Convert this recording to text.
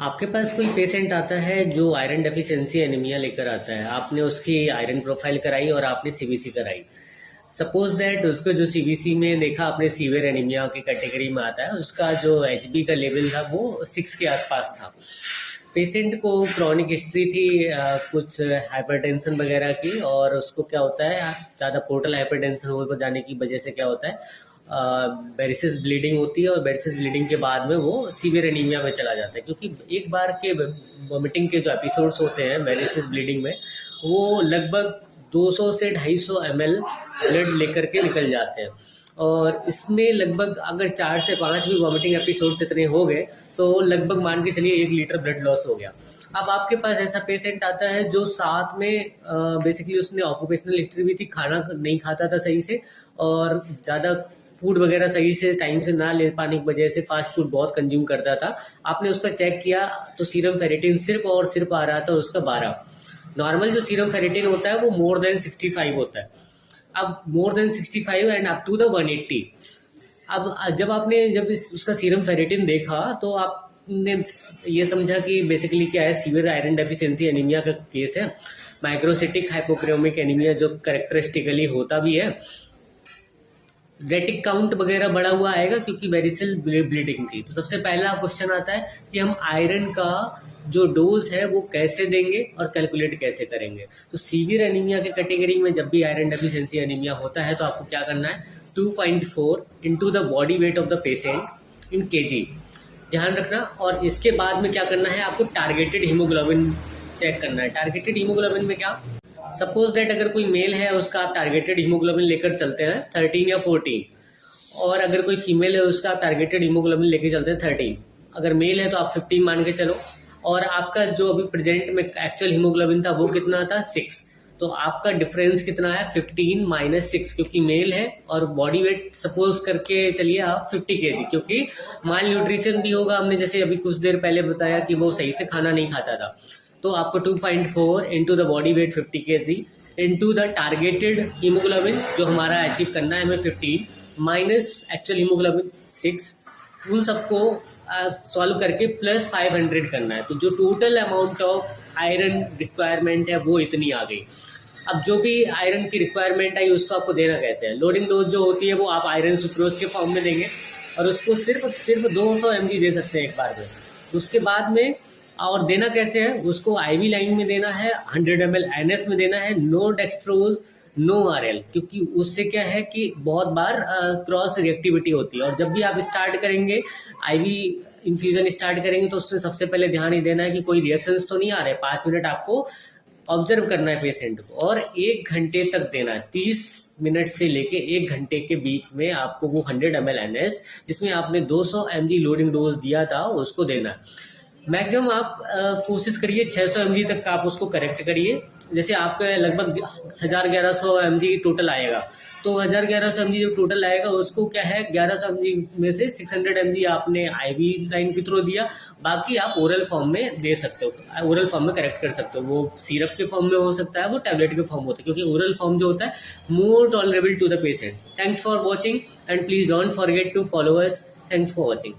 आपके पास कोई पेशेंट आता है जो आयरन डेफिशिएंसी एनीमिया लेकर आता है। आपने उसकी आयरन प्रोफाइल कराई और आपने सीबीसी कराई। सपोज दैट उसको जो सीबीसी में देखा आपने सीवियर एनीमिया की कैटेगरी में आता है, उसका जो एचबी का लेवल था वो 6 के आसपास था। पेशेंट को क्रॉनिक हिस्ट्री थी कुछ हाइपरटेंशन वगैरह की, और उसको क्या होता है ज़्यादा पोर्टल हाइपरटेंशन हो जाने की वजह से क्या होता है बेरिसिस ब्लीडिंग होती है, और बेरिसिस ब्लीडिंग के बाद में वो सीवियर एनीमिया में चला जाता है। क्योंकि एक बार के वॉमिटिंग के जो एपिसोड्स होते हैं बेरिसिस ब्लीडिंग में, वो लगभग 200 से 250 ml ब्लड लेकर के निकल जाते हैं। और इसमें लगभग अगर 4 से 5 भी वॉमिटिंग एपिसोड्स इतने हो गए तो लगभग मान के चलिए 1 लीटर ब्लड लॉस हो गया। अब आपके पास ऐसा पेशेंट आता है जो साथ में बेसिकली उसने ऑक्यूपेशनल हिस्ट्री भी थी, खाना नहीं खाता था सही से, और ज़्यादा फूड वगैरह सही से टाइम से ना ले पाने की वजह से फास्ट फूड बहुत कंज्यूम करता था। आपने उसका चेक किया तो सीरम फेरेटिन सिर्फ और सिर्फ आ रहा था उसका 12। नॉर्मल जो सीरम फेरेटिन होता है वो मोर देन 65 होता है। अब more than 65 and up to the 180। अब जब उसका सीरम फेरेटिन देखा तो आपने ये समझा कि बेसिकली क्या है, सीवियर आयरन डेफिशिएंसी एनीमिया का केस है। माइक्रोसिटिक हाइपोक्रोमिक एनीमिया जो कैरेक्टरिस्टिकली होता भी है। रेटिक काउंट वगैरह बढ़ा हुआ आएगा क्योंकि वेरिसल ब्लीडिंग थी। तो सबसे पहला क्वेश्चन आता है कि हम आयरन का जो डोज है वो कैसे देंगे और कैलकुलेट कैसे करेंगे। तो सीवियर एनीमिया के कैटेगरी में जब भी आयरन डेफिशिएंसी एनीमिया होता है तो आपको क्या करना है, 2.4 into the body weight of the patient in KG, ध्यान रखना। और इसके बाद में क्या करना है, आपको टारगेटेड हीमोग्लोबिन चेक करना है। टारगेटेड हीमोग्लोबिन में क्या, सपोज दैट अगर कोई मेल है उसका आप टारगेटेड हीमोग्लोबिन लेकर चलते हैं 13 या 14, और अगर कोई फीमेल है उसका आप टारगेटेड हीमोग्लोबिन लेकर चलते हैं 13। अगर मेल है तो आप 15 मान के चलो, और आपका जो अभी प्रेजेंट में एक्चुअल हीमोग्लोबिन था वो कितना था, 6। तो आपका डिफरेंस कितना है, 15 माइनस 6, क्योंकि मेल है। और बॉडी वेट सपोज करके चलिए आप 50 kg, क्योंकि माल न्यूट्रिशन भी होगा। हमने जैसे अभी कुछ देर पहले बताया कि वो सही से खाना नहीं खाता था। तो आपको 2.4 into the body weight 50 kg into the targeted haemoglobin जो हमारा अचीव करना है हमें 15 माइनस एक्चुअल हीमोग्लोबिन 6, उन सबको सॉल्व करके प्लस 500 करना है। तो जो total amount of iron requirement है वो इतनी आ गई। अब जो भी आयरन की रिक्वायरमेंट आई उसको आपको देना कैसे है। लोडिंग डोज जो होती है वो आप आयरन सुक्रोज के फॉर्म में देंगे, और उसको सिर्फ 200 mg दे सकते हैं एक बार में। उसके बाद में और देना कैसे है, उसको आईवी लाइन में देना है, 100 ml एनएस में देना है, नो डेक्सट्रोज नो आरएल, क्योंकि उससे क्या है कि बहुत बार क्रॉस रिएक्टिविटी होती है। और जब भी आप स्टार्ट करेंगे आईवी इन्फ्यूजन स्टार्ट करेंगे तो उससे सबसे पहले ध्यान ही देना है कि कोई रिएक्शंस तो नहीं आ रहे। 5 मिनट आपको ऑब्जर्व करना है पेशेंट को, और 1 घंटे तक देना है। 30 मिनट से लेके 1 घंटे के बीच में आपको वो 100 ml एनएस जिसमें आपने 200 mg लोडिंग डोज दिया था उसको देना है। मैक्सिमम आप कोशिश करिए 600 mg तक आप उसको करेक्ट करिए। जैसे आपका लगभग 1100 mg टोटल आएगा, तो 1100 mg जो टोटल आएगा उसको क्या है 1100 mg में से 600 mg आपने आईवी लाइन के थ्रू दिया, बाकी आप ओरल फॉर्म में दे सकते हो, ओरल फॉर्म में करेक्ट कर सकते हो। वो सिरप के फॉर्म में हो सकता है, वो टैबलेट के फॉर्म होता है, क्योंकि ओरल फॉर्म जो होता है more tolerable to the patient. Thanks for watching and please don't forget to follow us. Thanks for watching.